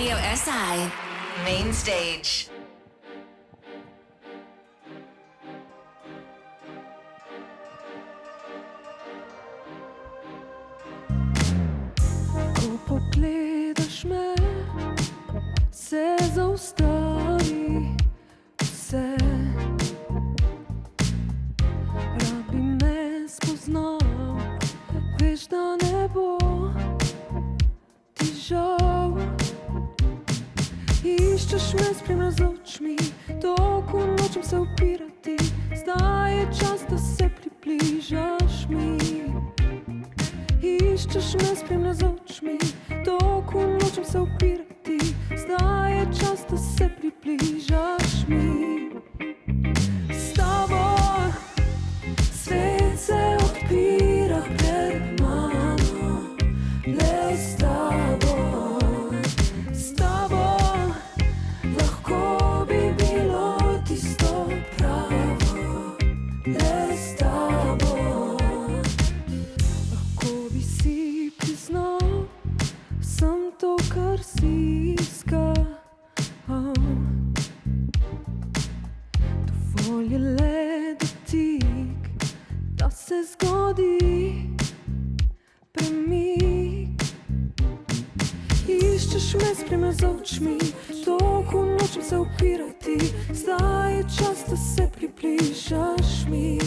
Radio SI Main Stage. Ko pogledaš me, se zaustavi vse. Rad bi me spoznal, veš, da ne bo ti žal. Iščeš me, spremljaš z očmi, dolgo nočem se upirati. Zdaj je čas, da se približaš mi. Iščeš me, spremljaš z očmi, dolgo nočem se upirati. Zdaj je čas, da se približaš mi. S tabo svet se odpira pred mano, le s tabo. S tabo lahko bi bilo tisto pravo, le s tabo. Lahko bi si priznal vsem to, kar si iskal. Dovolj je le dotik, da se zgodi premik. Iščeš me, spremljaš z očmi, dolgo nočem se upirati. Zdaj je čas, da se približaš mi.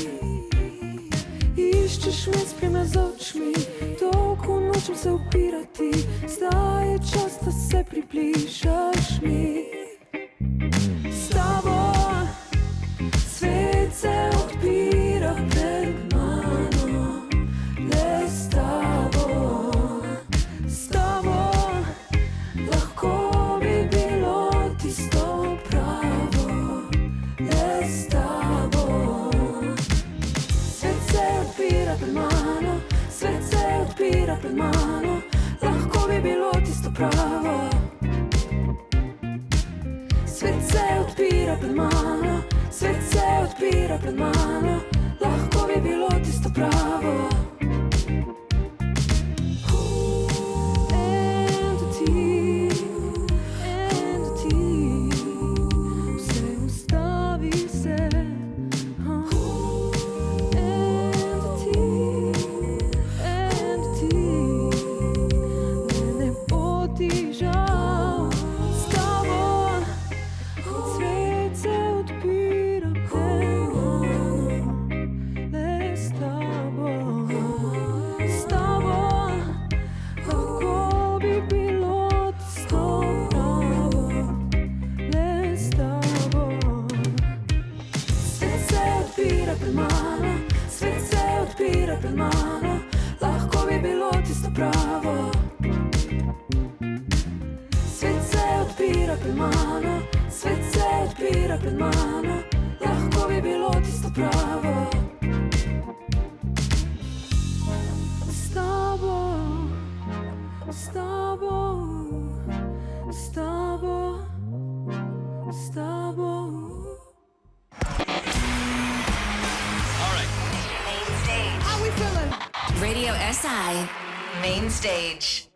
Iščeš me, spremljaš z očmi, dolgo nočem se upirati. Zdaj je čas, da se približaš mi. S tabo svet se odpira pred mano, le s tabo. S tabo lahko bi bilo tisto pravo, le s tabo. Svet se odpira pred mano, svet se odpira pred mano, lahko bi bilo tisto pravo. Svet se odpira pred mano, svet se odpira pred mano, lahko bi bilo tisto pravo. Radio SI Main Stage.